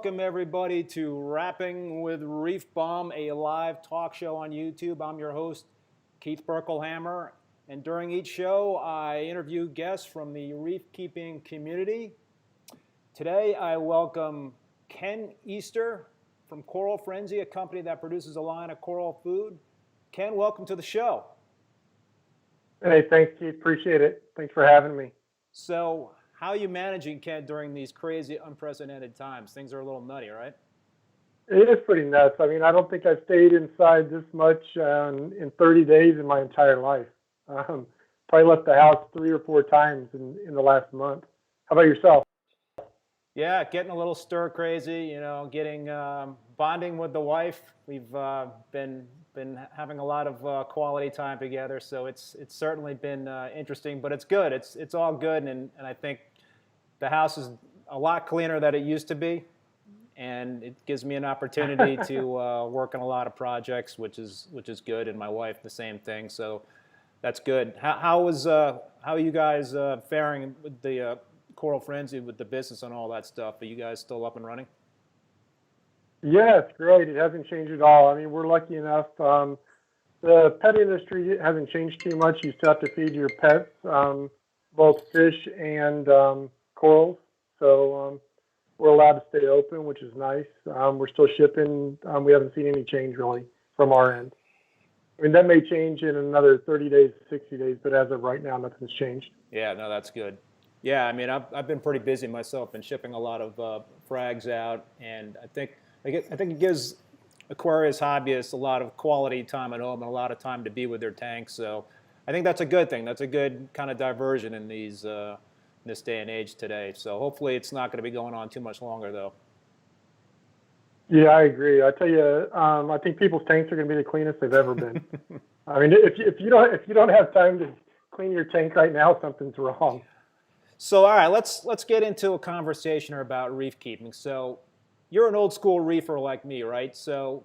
Welcome everybody to Rappin with ReefBum, a live talk show on YouTube. I'm your host, Keith Berkelhamer, and during each show I interview guests from the reef keeping community. Today I welcome Ken Easter from Coral Frenzy, a company that produces a line of coral food. Ken, welcome to the show. Hey, thanks, Keith. Appreciate it. Thanks for having me. So, how are you managing, Ken, during these crazy, unprecedented times? Things are a little nutty, right? It is pretty nuts. I mean, I don't think I've stayed inside this much in 30 days in my entire life. Probably left the house 3 or 4 times in the last month. How about yourself? Yeah, getting a little stir crazy, getting bonding with the wife. We've been having a lot of quality time together, so it's certainly been interesting, but it's good. It's all good, and I think the house is a lot cleaner than it used to be, and it gives me an opportunity to work on a lot of projects, which is good, and my wife the same thing, so that's good. How are you guys faring with the Coral Frenzy, with the business and all that stuff? Are you guys still up and running? Yeah, it's great. It hasn't changed at all. I mean, we're lucky enough. The pet industry hasn't changed too much. You still have to feed your pets, both fish and corals. So we're allowed to stay open, which is nice. We're still shipping. We haven't seen any change really from our end. I mean, that may change in another 30 days, 60 days, but as of right now, nothing's changed. Yeah, no, that's good. Yeah, I mean, I've been pretty busy myself and shipping a lot of frags out, and I think it gives Aquarius hobbyists a lot of quality time at home and a lot of time to be with their tanks. So I think that's a good thing. That's a good kind of diversion in this day and age today. So hopefully it's not going to be going on too much longer, though. Yeah, I agree. I tell you, I think people's tanks are going to be the cleanest they've ever been. I mean, if you don't have time to clean your tank right now, something's wrong. So all right, let's get into a conversation about reef keeping. So you're an old school reefer like me, right? So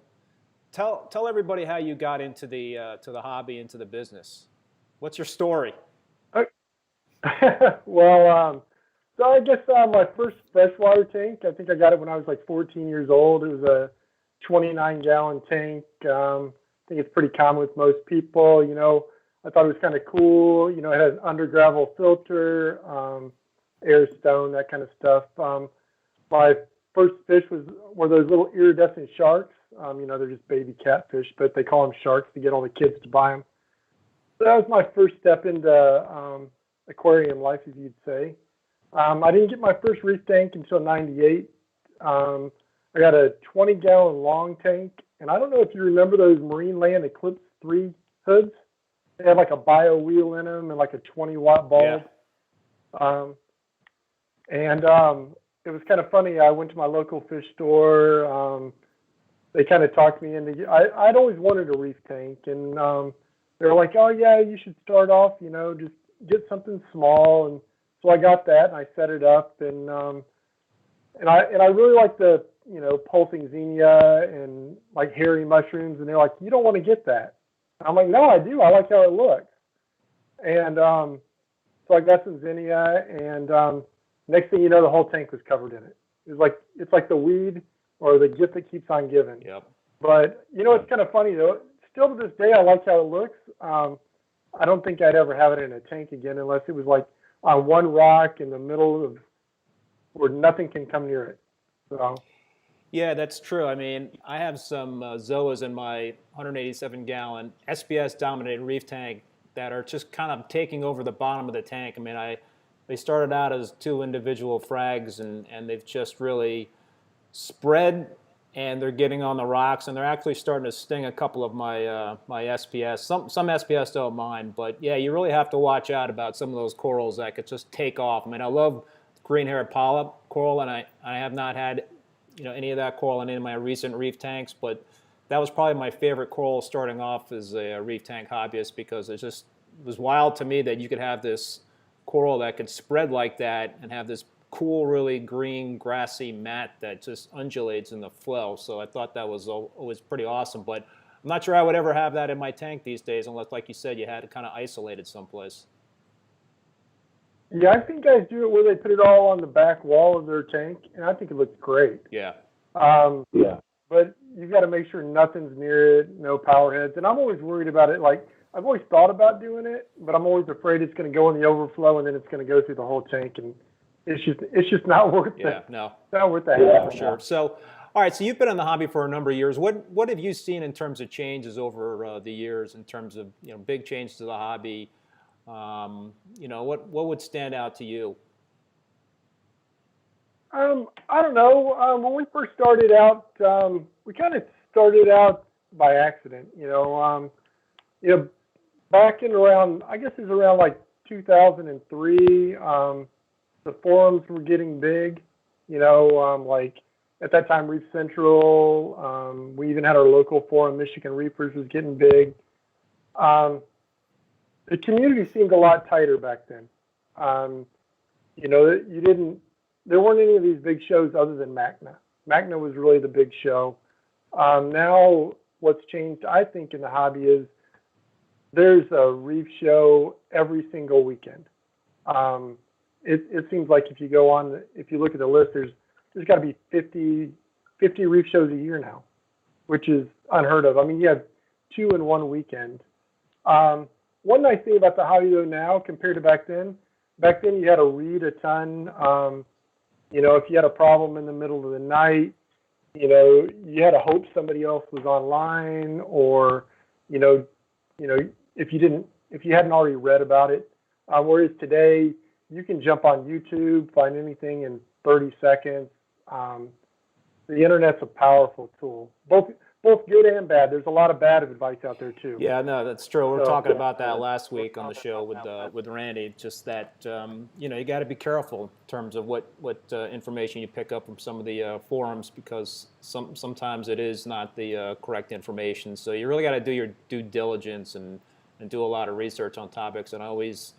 tell everybody how you got into the hobby, into the business. What's your story? Well, so I guess my first freshwater tank, I think I got it when I was like 14 years old. It was a 29-gallon tank. I think it's pretty common with most people. I thought it was kind of cool. It had an under gravel filter, air stone, that kind of stuff. My first fish were those little iridescent sharks. They're just baby catfish, but they call them sharks to get all the kids to buy them. So that was my first step into aquarium life, as you'd say. I didn't get my first reef tank until '98. I got a 20-gallon long tank, and I don't know if you remember those Marine Land Eclipse 3 hoods. They had like a bio wheel in them and like a 20-watt bulb. Yeah. It was kind of funny. I went to my local fish store. They kind of talked me into. I'd always wanted a reef tank, and they were like, "Oh yeah, you should start off. Just get something small." And so I got that, and I set it up, and I really like the pulsing xenia and like hairy mushrooms, and they're like, "You don't want to get that." And I'm like, "No, I do. I like how it looks." And so I got some xenia, and next thing you know, the whole tank was covered in it. It's like the weed or the gift that keeps on giving. Yep. But it's kind of funny though. Still to this day, I like how it looks. I don't think I'd ever have it in a tank again unless it was like on one rock in the middle of where nothing can come near it. So. Yeah, that's true. I mean, I have some Zoas in my 187-gallon SPS-dominated reef tank that are just kind of taking over the bottom of the tank. I mean, they started out as 2 individual frags, and they've just really spread, and they're getting on the rocks, and they're actually starting to sting a couple of my my SPS. Some SPS don't mind, but yeah, you really have to watch out about some of those corals that could just take off. I mean, I love green-haired polyp coral, and I have not had any of that coral in any of my recent reef tanks, but that was probably my favorite coral starting off as a reef tank hobbyist, because it was wild to me that you could have this coral that could spread like that and have this cool, really green, grassy mat that just undulates in the flow. So I thought that was always pretty awesome, but I'm not sure I would ever have that in my tank these days unless, like you said, you had to kind of isolate it someplace. Yeah, I think guys do it where they put it all on the back wall of their tank, and I think it looks great. Yeah. Yeah. But you've got to make sure nothing's near it, no power heads. And I'm always worried about it. Like, I've always thought about doing it, but I'm always afraid it's going to go in the overflow, and then it's going to go through the whole tank, and it's just not worth it. Yeah, no. It's not worth the hassle. For sure. So, all right, so you've been in the hobby for a number of years. What have you seen in terms of changes over the years, in terms of big changes to the hobby? What would stand out to you? I don't know. When we first started out, we kind of started out by accident. Back in around, I guess it was around like 2003. The forums were getting big. Like at that time, Reef Central. We even had our local forum, Michigan Reefers, was getting big. The community seemed a lot tighter back then. There weren't any of these big shows other than MACNA. MACNA was really the big show. Now what's changed, I think, in the hobby is there's a reef show every single weekend. It seems like if you look at the list, there's got to be 50 reef shows a year now, which is unheard of. I mean, you have 2 in one weekend. One nice thing about the hobby though now compared to back then you had to read a ton. If you had a problem in the middle of the night, you had to hope somebody else was online, or if you hadn't already read about it. Whereas today you can jump on YouTube, find anything in 30 seconds. The internet's a powerful tool, both good and bad. There's a lot of bad advice out there too. Yeah, no, that's true. We were talking about that last week on the show with Randy. Just that you got to be careful in terms of what information you pick up from some of the forums, because sometimes it is not the correct information. So you really got to do your due diligence and do a lot of research on topics. And I always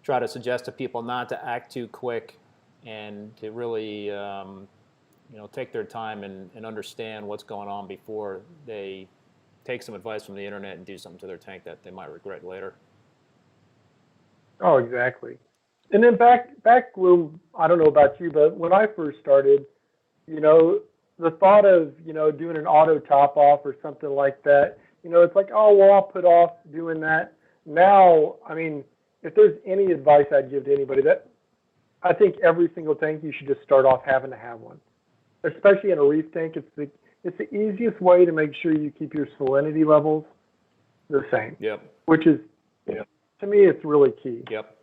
try to suggest to people not to act too quick and to really take their time and understand what's going on before they take some advice from the internet and do something to their tank that they might regret later. Oh, exactly. And then back when, I don't know about you, but when I first started, the thought of, doing an auto top off or something like that, it's like, oh, well, I'll put off doing that. Now, I mean, if there's any advice I'd give to anybody, that I think every single tank you should just start off having to have one. especially in a reef tank, it's the easiest way to make sure you keep your salinity levels the same. Yep. Which is, to me, it's really key. Yep.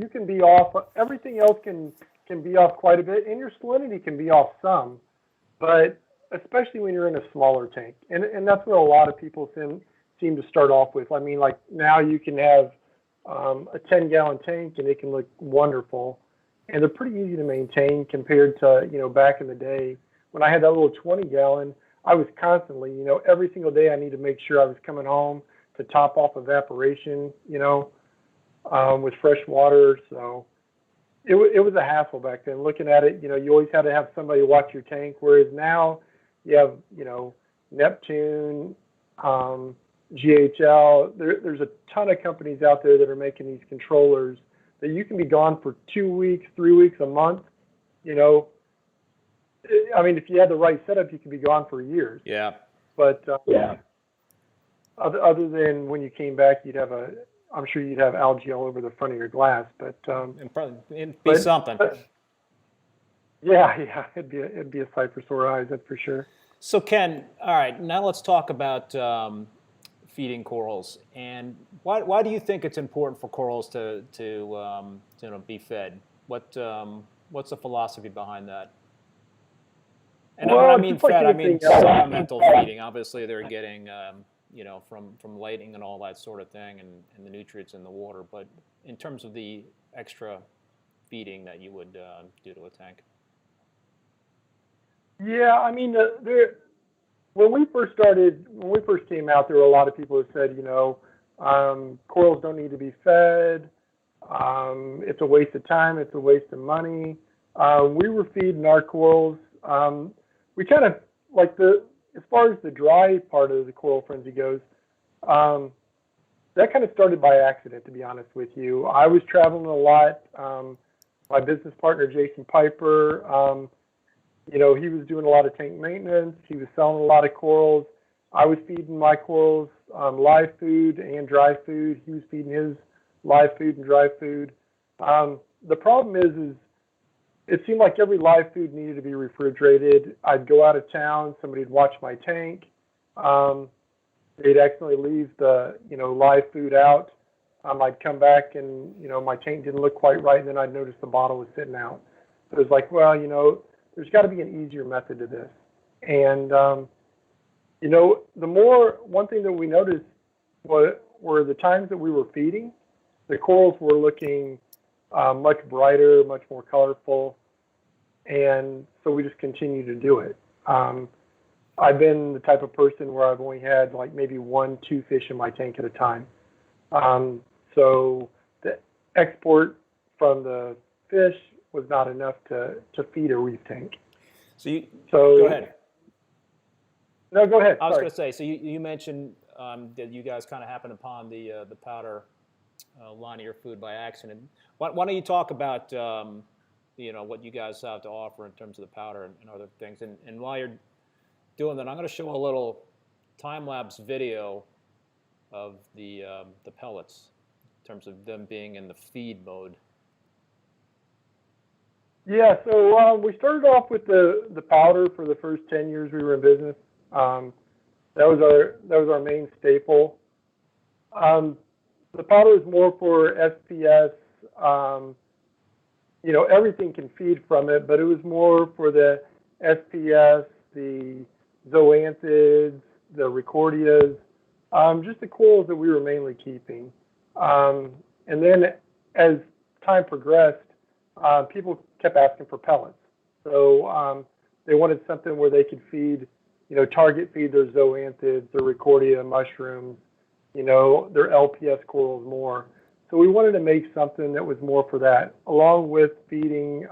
You can be off. Everything else can be off quite a bit, and your salinity can be off some, but especially when you're in a smaller tank, and that's what a lot of people seem to start off with. I mean, like now you can have a 10-gallon tank, and it can look wonderful, and they're pretty easy to maintain compared to back in the day when I had that little 20-gallon. I was constantly, every single day I need to make sure I was coming home to top off evaporation, with fresh water. So it was a hassle back then. Looking at it, you always had to have somebody watch your tank, whereas now you have, Neptune, GHL. There's a ton of companies out there that are making these controllers that you can be gone for 2 weeks, 3 weeks, a month. I mean, if you had the right setup, you could be gone for years. Yeah. But other than when you came back, I'm sure you'd have algae all over the front of your glass. But it'd be something. Yeah, it'd be a sight for sore eyes, that's for sure. So Ken, all right, now let's talk about feeding corals. And why do you think it's important for corals to be fed? What's the philosophy behind that? And when I mean fed, I mean supplemental feeding. Obviously, they're getting from lighting and all that sort of thing, and the nutrients in the water. But in terms of the extra feeding that you would do to a tank. Yeah, I mean, when we first came out, there were a lot of people who said, corals don't need to be fed. It's a waste of time. It's a waste of money. We were feeding our corals. We kind of like as far as the dry part of the coral frenzy goes, that kind of started by accident, to be honest with you. I was traveling a lot. My business partner, Jason Piper, he was doing a lot of tank maintenance. He was selling a lot of corals. I was feeding my corals live food and dry food. He was feeding his live food and dry food. The problem is it seemed like every live food needed to be refrigerated. I'd go out of town, somebody'd watch my tank. They'd accidentally leave the live food out. I'd come back and my tank didn't look quite right, and then I'd notice the bottle was sitting out. So it was like, well, there's got to be an easier method to this. And one thing that we noticed were the times that we were feeding, the corals were looking much brighter, much more colorful, and so we just continue to do it. I've been the type of person where I've only had like maybe 1-2 fish in my tank at a time. So the export from the fish was not enough to feed a reef tank. So go ahead. No, go ahead. I was going to say, so you mentioned that you guys kind of happened upon the powder line of your food by accident. Why don't you talk about what you guys have to offer in terms of the powder and other things? And while you're doing that, I'm going to show a little time-lapse video of the pellets in terms of them being in the feed mode. Yeah, so we started off with the powder for the first 10 years we were in business. That was our main staple. The powder is more for SPS. Everything can feed from it, but it was more for the SPS, the zoanthids, the recordias, just the corals that we were mainly keeping. And then as time progressed, people kept asking for pellets. So they wanted something where they could feed, target feed their zoanthids, their recordia mushrooms, their LPS corals more. So we wanted to make something that was more for that, along with feeding,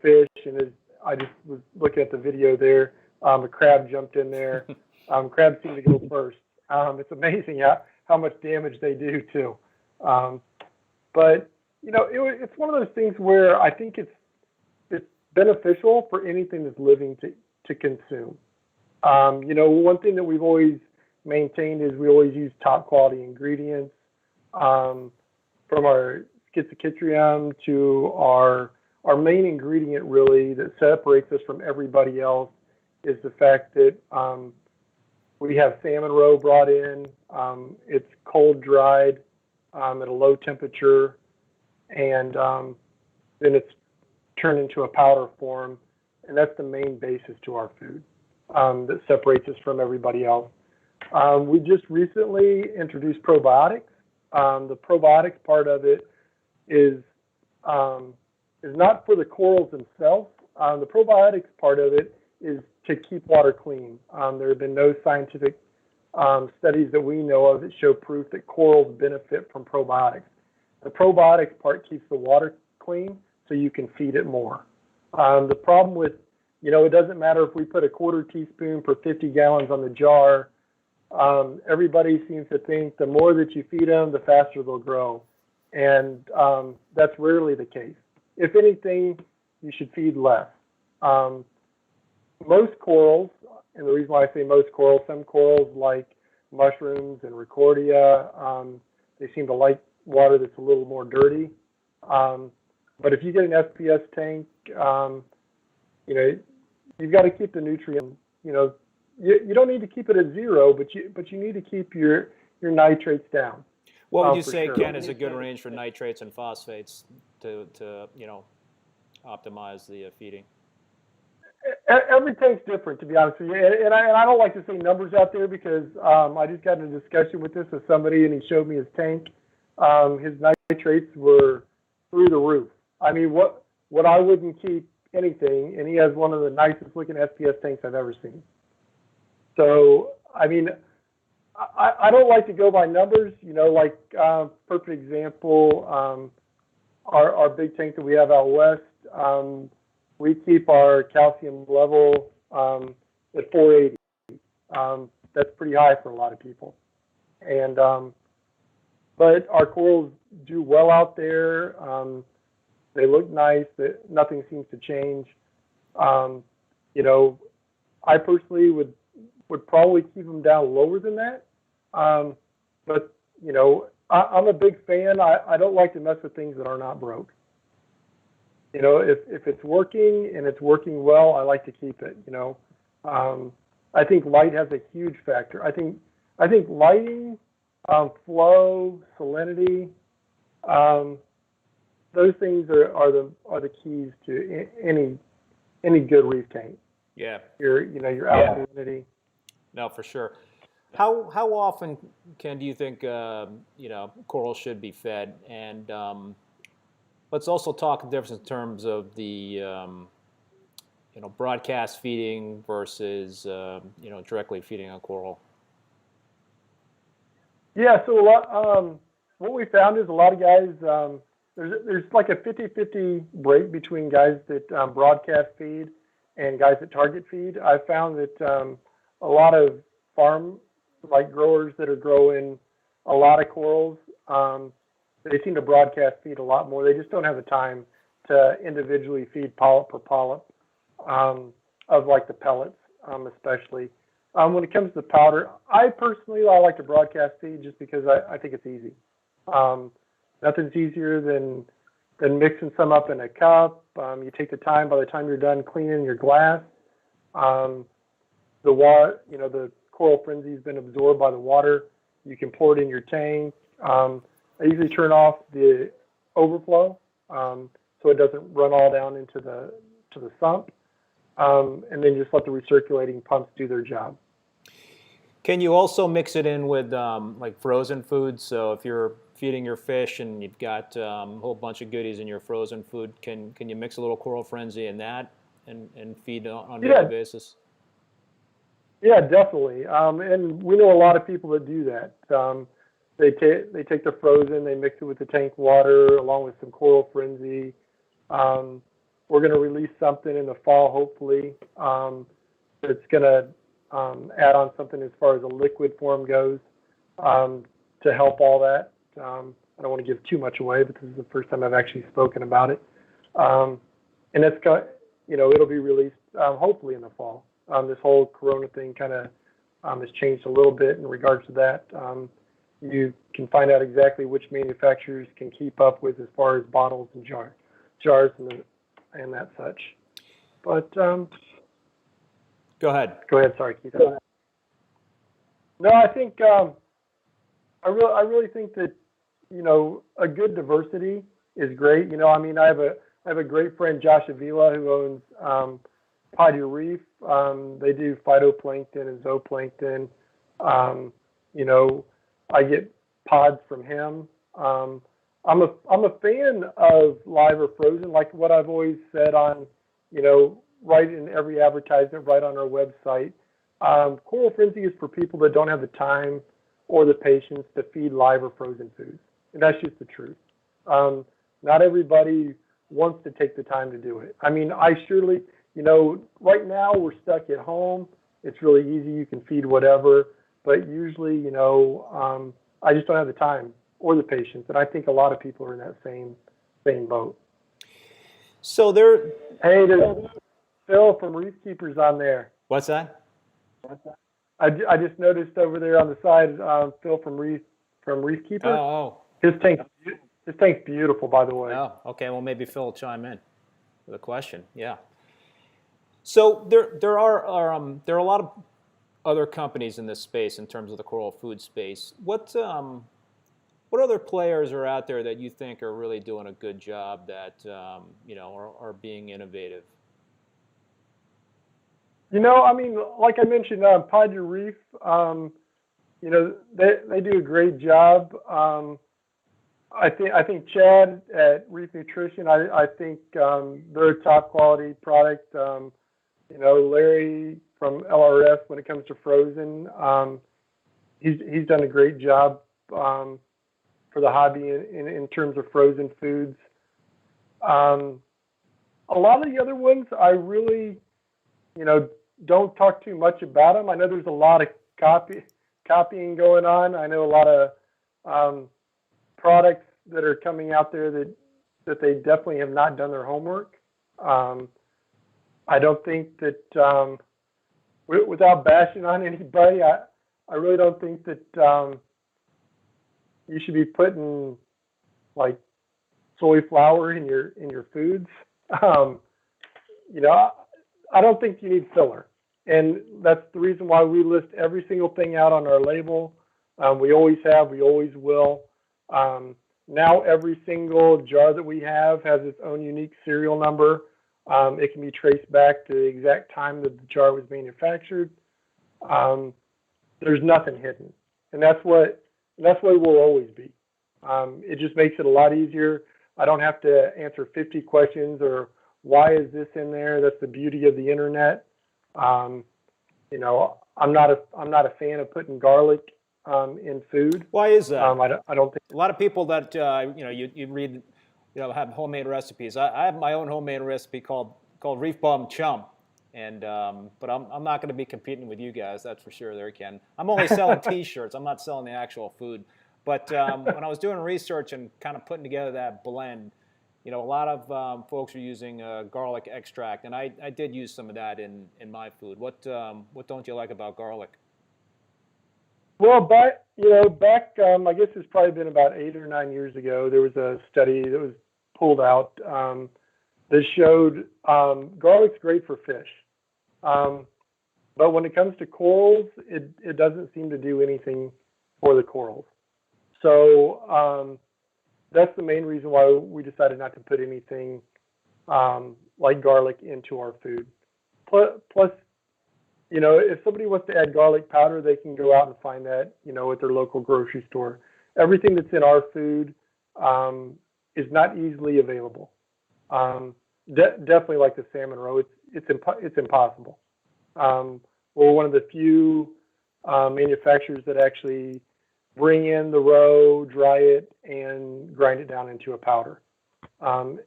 fish. And as I just was looking at the video there, a crab jumped in there. Crabs seem to go first. It's amazing how much damage they do too. But it's one of those things where I think it's beneficial for anything that's living to consume. One thing that we've always maintained is we always use top quality ingredients, from our schizochitrium to our our main ingredient really that separates us from everybody else is the fact that we have salmon roe brought in. It's cold dried at a low temperature, and then it's turned into a powder form, and that's the main basis to our food that separates us from everybody else. We just recently introduced probiotics. The probiotics part of it is not for the corals themselves. The probiotics part of it is to keep water clean. There have been no scientific studies that we know of that show proof that corals benefit from probiotics. The probiotics part keeps the water clean so you can feed it more. The problem with, it doesn't matter if we put a 1/4 teaspoon per 50 gallons on the jar. Everybody seems to think the more that you feed them, the faster they'll grow. And that's rarely the case. If anything, you should feed less. Most corals, and the reason why I say most corals, some corals like mushrooms and Recordia, they seem to like water that's a little more dirty. But if you get an SPS tank, you've got to keep the nutrient. You don't need to keep it at 0, but you need to keep your nitrates down. What would you say, Ken, is a good range for nitrates and phosphates to optimize the feeding? Every tank's different, to be honest with you, and I don't like to say numbers out there because I just got in a discussion with this with somebody, and he showed me his tank. His nitrates were through the roof. I mean, what I wouldn't keep anything, and he has one of the nicest looking SPS tanks I've ever seen. So, I mean, I don't like to go by numbers, like perfect example, our big tank that we have out west, we keep our calcium level at 480. That's pretty high for a lot of people. And but our corals do well out there. They look nice. Nothing seems to change. I personally would probably keep them down lower than that. But I'm a big fan. I don't like to mess with things that are not broke. If it's working and it's working well, I like to keep it. I think light has a huge factor. I think lighting, flow, salinity, those things are the keys to any good reef tank. Yeah. Your alkalinity. No, for sure. How often, Ken, do you think corals should be fed? And let's also talk the difference in terms of the broadcast feeding versus directly feeding a coral. Yeah, so what we found is a lot of guys, there's like a 50-50 break between guys that broadcast feed and guys that target feed. I found that a lot of farm growers that are growing a lot of corals, they seem to broadcast feed a lot more. They just don't have the time to individually feed polyp per polyp of like the pellets, especially. When it comes to powder, I like to broadcast feed just because I think it's easy. Nothing's easier than mixing some up in a cup. You take the time. By the time you're done cleaning your glass, the water, the coral frenzy has been absorbed by the water. You can pour it in your tank. I usually turn off the overflow so it doesn't run all down into the sump, and then just let the recirculating pumps do their job. Can you also mix it in with like frozen foods? So if you're feeding your fish and you've got a whole bunch of goodies in your frozen food, can you mix a little coral frenzy in that and feed on a daily basis? Yeah, definitely. And we know a lot of people that do that. They take the frozen, they mix it with the tank water along with some coral frenzy. We're going to release something in the fall, hopefully, that's going to add on something as far as a liquid form goes to help all that. I don't want to give too much away, but this is the first time I've actually spoken about it. And it's got, it'll be released hopefully in the fall. This whole Corona thing kind of has changed a little bit in regards to that. You can find out exactly which manufacturers can keep up with as far as bottles and jars, and and that such. But Go ahead. go ahead. Sorry, Keith. No, I think I really think that a good diversity is great. I mean, I have a great friend, Josh Avila, who owns Reef. They do phytoplankton and zooplankton. I get pods from him. I'm a fan of live or frozen, like what I've always said on, right in every advertisement, right on our website. Coral Frenzy is for people that don't have the time or the patience to feed live or frozen foods. And that's just the truth. Not everybody wants to take the time to do it. I mean, I surely, right now we're stuck at home. It's really easy. You can feed whatever. But usually, I just don't have the time or the patience. And I think a lot of people are in that same boat. So Hey, there's Phil from Reef Keepers on there. What's that? I just noticed over there on the side, Phil from Reef Keeper. Oh. His tank's beautiful, by the way. Oh, okay. Well, maybe Phil will chime in with a question. Yeah. So there are a lot of other companies in this space in terms of the coral food space. What other players are out there that you think are really doing a good job that are being innovative? I mean, like I mentioned, Reef, they do a great job. I think Chad at Reef Nutrition, I think they're a top quality product. Larry from LRF, when it comes to frozen, he's done a great job for the hobby in terms of frozen foods. A lot of the other ones, I really, don't talk too much about them. I know there's a lot of copying going on. I know a lot of products that are coming out there that they definitely have not done their homework. I don't think that, without bashing on anybody, I really don't think that you should be putting like soy flour in your foods. I don't think you need filler, and that's the reason why we list every single thing out on our label. We always have, we always will. Now every single jar that we have has its own unique serial number. It can be traced back to the exact time that the jar was manufactured. There's nothing hidden, and that's what we'll always be. It just makes it a lot easier. I don't have to answer 50 questions or why is this in there. That's the beauty of the internet. I'm not a fan of putting garlic in food. Why is that? I don't think a lot of people that you read, have homemade recipes. I have my own homemade recipe called ReefBum Chum, and but I'm not going to be competing with you guys. That's for sure. There, Ken. I'm only selling T-shirts. I'm not selling the actual food. But when I was doing research and kind of putting together that blend, a lot of folks are using garlic extract, and I did use some of that in my food. What don't you like about garlic? Well, back I guess it's probably been about 8 or 9 years ago. There was a study that was pulled out that showed garlic's great for fish, but when it comes to corals, it doesn't seem to do anything for the corals. So that's the main reason why we decided not to put anything like garlic into our food. Plus, if somebody wants to add garlic powder, they can go out and find that, at their local grocery store. Everything that's in our food is not easily available. Definitely like the salmon roe, it's impossible. We're one of the few manufacturers that actually bring in the roe, dry it, and grind it down into a powder. And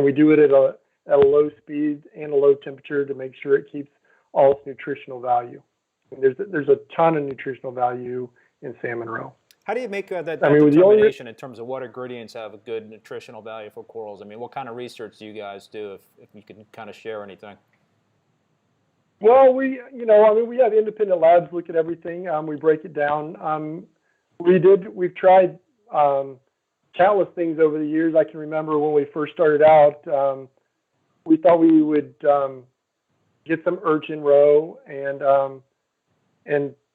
we do it at a low speed and a low temperature to make sure it keeps all its nutritional value. And there's a ton of nutritional value in salmon roe. How do you make that determination in terms of what ingredients have a good nutritional value for corals? I mean, what kind of research do you guys do, if you can kind of share anything? Well, we have independent labs look at everything. We break it down. We've tried countless things over the years. I can remember when we first started out, we thought we would get some urchin roe and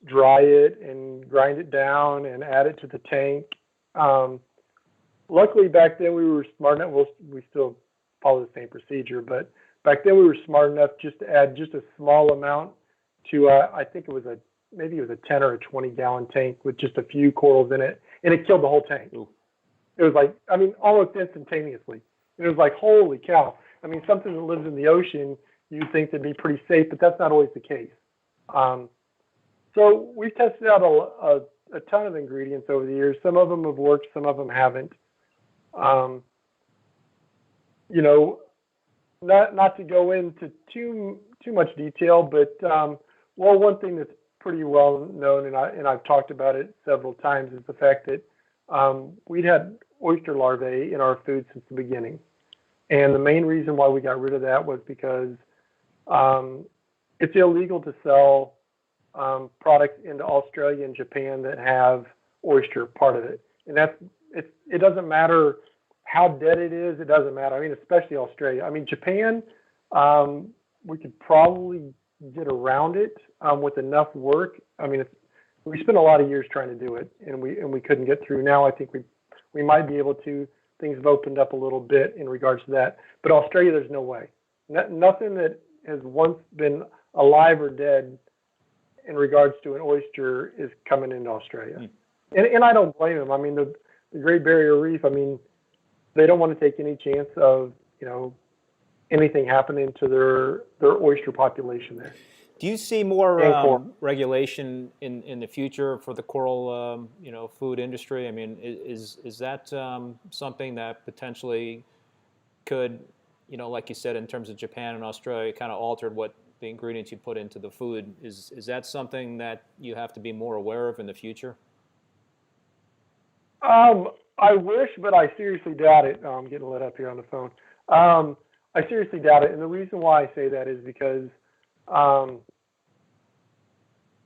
dry it and grind it down and add it to the tank. Luckily, back then we were smart enough. Well, we still follow the same procedure, but back then we were smart enough just to add just a small amount to. I think it was maybe it was a 10 or a 20-gallon tank with just a few corals in it, and it killed the whole tank. Ooh. It was like, I mean, almost instantaneously. It was like, holy cow. I mean, something that lives in the ocean, you'd think they'd be pretty safe, but that's not always the case. So we've tested out a ton of ingredients over the years. Some of them have worked, some of them haven't. You know, not to go into too much detail, but well, one thing that's pretty well known, and I've talked about it several times, is the fact that we'd had oyster larvae in our food since the beginning. And the main reason why we got rid of that was because it's illegal to sell products into Australia and Japan that have oyster part of it. And it doesn't matter how dead it is, it doesn't matter. I mean, especially Australia. I mean, Japan, we could probably get around it with enough work. I mean, we spent a lot of years trying to do it, and we couldn't get through. Now I think we might be able to. Things have opened up a little bit in regards to that. But Australia, there's no way. Nothing that has once been alive or dead in regards to an oyster is coming into Australia. And I don't blame them. I mean, the Great Barrier Reef, I mean, they don't want to take any chance of, you know, anything happening to their oyster population there. Do you see more regulation in the future for the coral, you know, food industry? I mean, is that something that potentially could, you know, like you said, in terms of Japan and Australia, kind of altered what the ingredients you put into the food? Is that something that you have to be more aware of in the future? I wish, but I seriously doubt it. I'm getting lit up here on the phone. I seriously doubt it, and the reason why I say that is because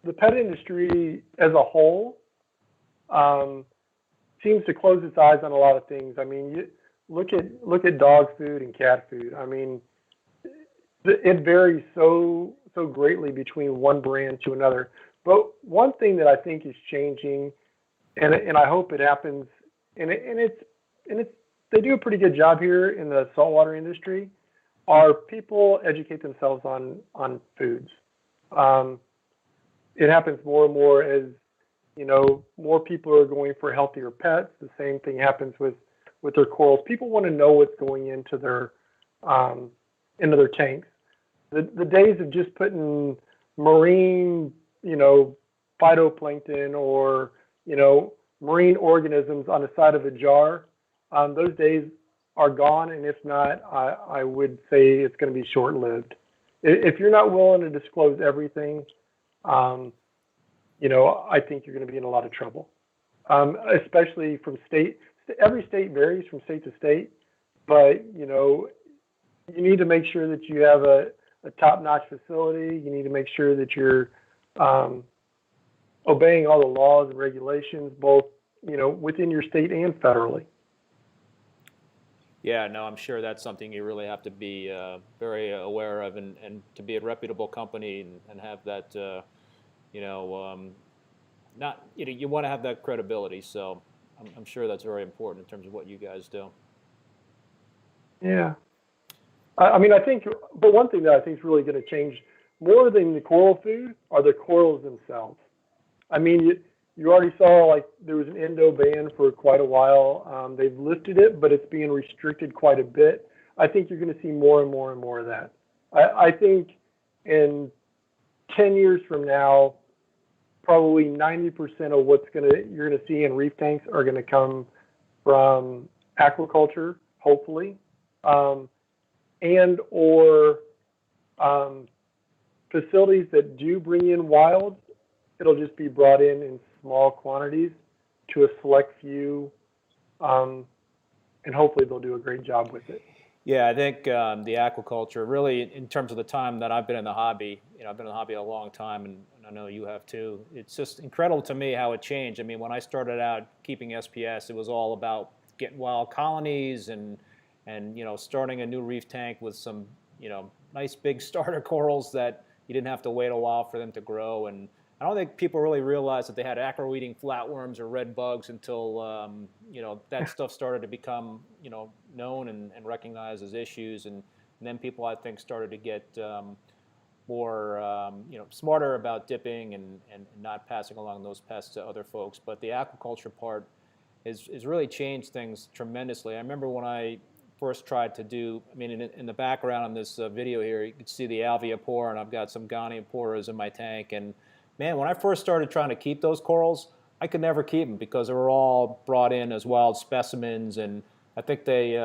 the pet industry as a whole seems to close its eyes on a lot of things. I mean, you look at dog food and cat food. I mean, it varies so greatly between one brand to another. But one thing that I think is changing, and I hope it happens, and it's they do a pretty good job here in the saltwater industry, are people educate themselves on foods. It happens more and more as, you know, more people are going for healthier pets. The same thing happens with their corals. People want to know what's going into their tanks. The days of just putting marine, you know, phytoplankton or, you know, marine organisms on the side of a jar, those days are gone, and if not, I would say it's going to be short-lived. If you're not willing to disclose everything, you know, I think you're going to be in a lot of trouble, especially from state. Every state varies from state to state, but, you know, you need to make sure that you have a top-notch facility. You need to make sure that you're obeying all the laws and regulations, both, you know, within your state and federally. Yeah, no, I'm sure that's something you really have to be very aware of, and to be a reputable company and have that, you know, not, you know, you want to have that credibility. So I'm sure that's very important in terms of what you guys do. Yeah. I mean, I think, but one thing that I think is really going to change more than the coral food are the corals themselves. I mean, you already saw, like, there was an endo ban for quite a while. They've lifted it, but it's being restricted quite a bit. I think you're going to see more and more and more of that. I think in 10 years from now, probably 90% of you're going to see in reef tanks are going to come from aquaculture, hopefully, and or facilities that do bring in wild. It'll just be brought in small quantities to a select few, and hopefully they'll do a great job with it. Yeah, I think the aquaculture, really, in terms of the time that I've been in the hobby, you know, I've been in the hobby a long time, and I know you have too. It's just incredible to me how it changed. I mean, when I started out keeping SPS, it was all about getting wild colonies and and starting a new reef tank with some nice big starter corals that you didn't have to wait a while for them to grow. And I don't think people really realized that they had acro-eating flatworms or red bugs until that stuff started to become known and recognized as issues, and then people, I think, started to get more smarter about dipping and not passing along those pests to other folks. But the aquaculture part has really changed things tremendously. I remember when I first tried to do, in the background on this video here, you can see the alveopora, and I've got some gonioporas in my tank. And man, when I first started trying to keep those corals, I could never keep them because they were all brought in as wild specimens, and I think they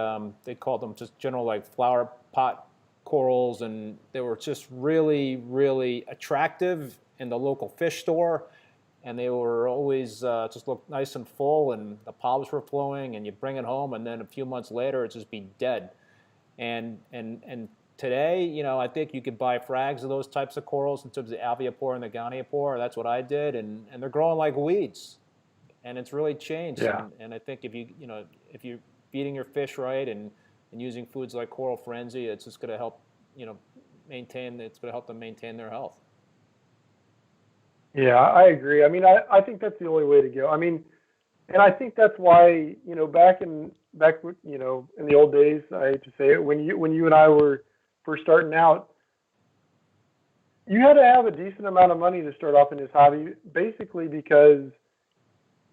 called them just general like flower pot corals, and they were just really, really attractive in the local fish store, and they were always just looked nice and full, and the polyps were flowing, and you bring it home, and then a few months later it'd just be dead. And today, I think you could buy frags of those types of corals in terms of the alveopora and the goniopora. That's what I did, and they're growing like weeds, and it's really changed. Yeah. And I think if you're feeding your fish right and using foods like Coral Frenzy, it's just going to help them maintain their health. Yeah, I agree. I think that's the only way to go. And I think that's why, back in the old days, I hate to say it, when you and I were first starting out, you had to have a decent amount of money to start off in this hobby, basically because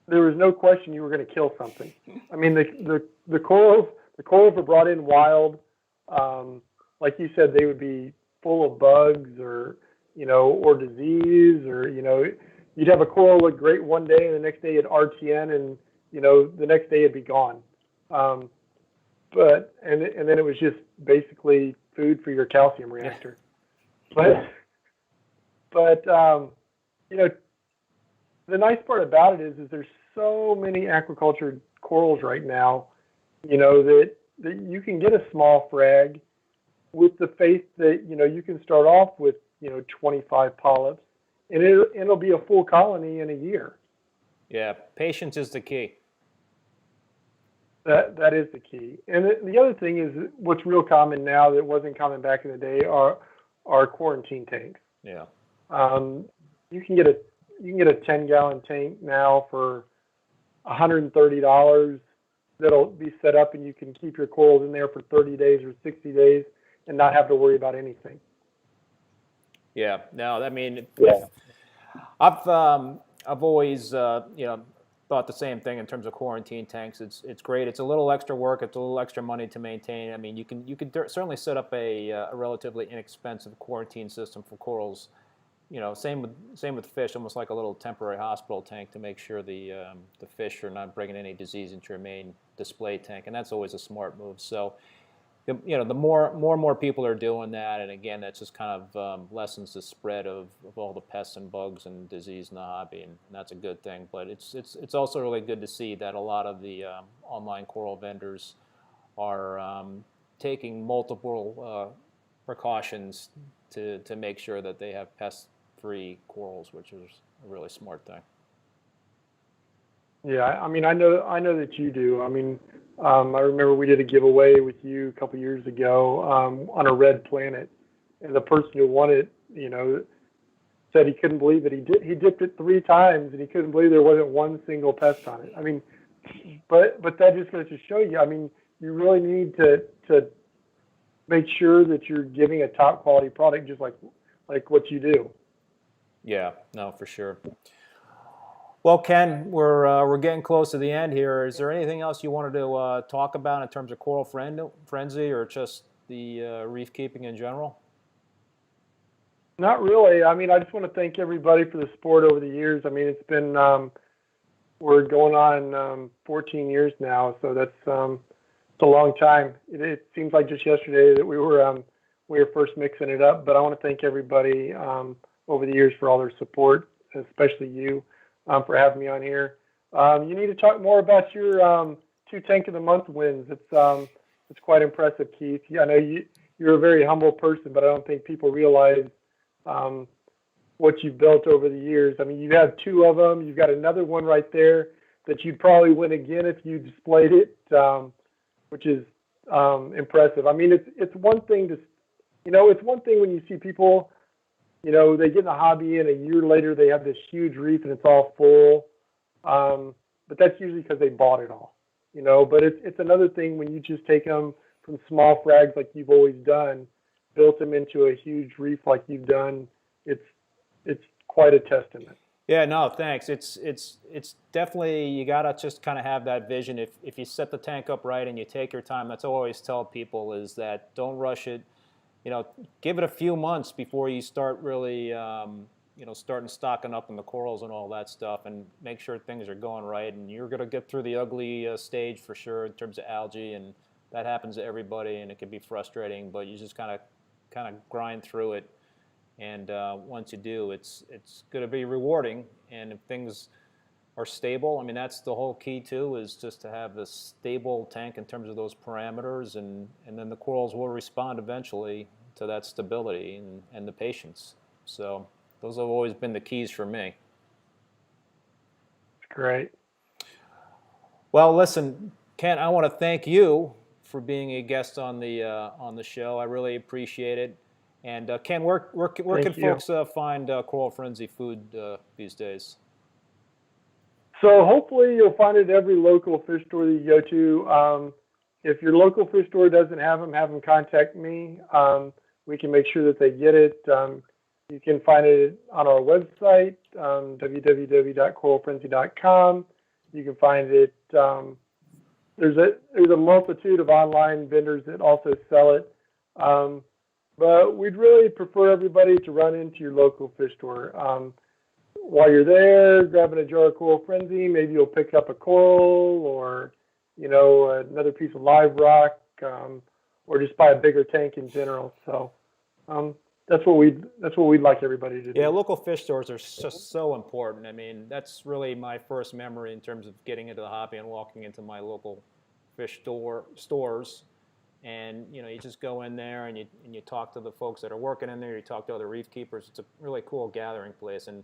there was no question you were going to kill something. The corals were brought in wild. Like you said, they would be full of bugs or disease, or you'd have a coral look great one day, and the next day it'd RTN, and the next day it'd be gone. But then it was just basically food for your calcium reactor. But the nice part about it is there's so many aquaculture corals right now, that you can get a small frag with the faith that you can start off with 25 polyps, and it'll be a full colony in a year. Yeah, patience is the key. That is the key. And the other thing is, what's real common now that wasn't common back in the day are quarantine tanks. Yeah. You can get a 10-gallon tank now for $130. That'll be set up, and you can keep your corals in there for 30 days or 60 days and not have to worry about anything. Yeah. No, Yeah. I've always thought the same thing in terms of quarantine tanks. It's great. It's a little extra work. It's a little extra money to maintain. You can certainly set up a relatively inexpensive quarantine system for corals. Same with fish, almost like a little temporary hospital tank to make sure the fish are not bringing any disease into your main display tank, and that's always a smart move. So, the more and more people are doing that, and again, that just kind of lessens the spread of all the pests and bugs and disease in the hobby, and that's a good thing. But it's also really good to see that a lot of the online coral vendors are taking multiple precautions to make sure that they have pest-free corals, which is a really smart thing. Yeah, I know that you do. I remember we did a giveaway with you a couple years ago on a red planet, and the person who won it, said he couldn't believe it. He dipped it 3 times, and he couldn't believe there wasn't one single pest on it. But that just goes to show you. You really need to make sure that you're giving a top quality product, just like what you do. Yeah, no, for sure. Well, Ken, we're getting close to the end here. Is there anything else you wanted to talk about in terms of Coral Frenzy or just the reef keeping in general? Not really. I just want to thank everybody for the support over the years. It's been we're going on 14 years now, so that's it's a long time. It seems like just yesterday that we were first mixing it up. But I want to thank everybody over the years for all their support, especially you. For having me on here. You need to talk more about your 2 Tank of the Month wins. It's quite impressive, Keith. I know you're a very humble person, but I don't think people realize what you've built over the years. You have 2 of them. You've got another one right there that you'd probably win again if you displayed it, which is impressive. I mean, it's one thing to, it's one thing when you see people, they get in the hobby and a year later they have this huge reef and it's all full. But that's usually because they bought it all, but it's another thing when you just take them from small frags like you've always done, built them into a huge reef like you've done. It's quite a testament. Yeah, no, thanks. It's definitely, you gotta just kind of have that vision. If you set the tank up right and you take your time, that's what I always tell people, is that don't rush it. Give it a few months before you start really, starting stocking up on the corals and all that stuff, and make sure things are going right. And you're gonna get through the ugly stage for sure in terms of algae, and that happens to everybody, and it can be frustrating. But you just kind of grind through it. And once you do, it's going to be rewarding. And if things are stable, I mean, that's the whole key too, is just to have this stable tank in terms of those parameters, and then the corals will respond eventually to that stability and the patience. So those have always been the keys for me. Great. Well, listen, Ken, I want to thank you for being a guest on the show. I really appreciate it. And Ken, where can folks find Coral Frenzy food these days? So hopefully you'll find it at every local fish store that you go to. If your local fish store doesn't have them contact me. We can make sure that they get it. You can find it on our website, www.coralfrenzy.com. You can find it. There's a multitude of online vendors that also sell it. But we'd really prefer everybody to run into your local fish store. While you're there, grabbing a jar of Coral Frenzy, maybe you'll pick up a coral or, another piece of live rock, or just buy a bigger tank in general. So that's what we'd like everybody to do. Yeah, local fish stores are just so important. I mean, that's really my first memory in terms of getting into the hobby and walking into my local fish stores. And you just go in there and you talk to the folks that are working in there. You talk to other reef keepers. It's a really cool gathering place, and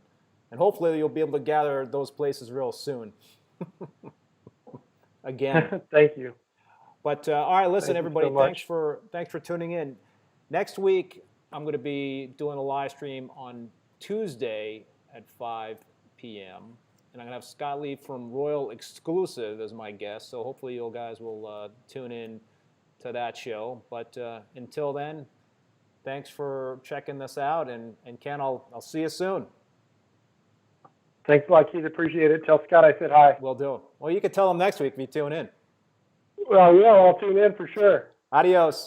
hopefully you'll be able to gather those places real soon. Again. Thank you. But all right, listen, everybody. So thanks for tuning in. Next week I'm going to be doing a live stream on Tuesday at 5 p.m. and I'm going to have Scott Lee from Royal Exclusiv as my guest. So hopefully you guys will tune in to that show. But until then, thanks for checking this out, and Ken, I'll see you soon. Thanks a lot, Keith. Appreciate it. Tell Scott I said hi. Will do. Well, you can tell him next week if you tune in. Well, yeah, I'll tune in for sure. Adios.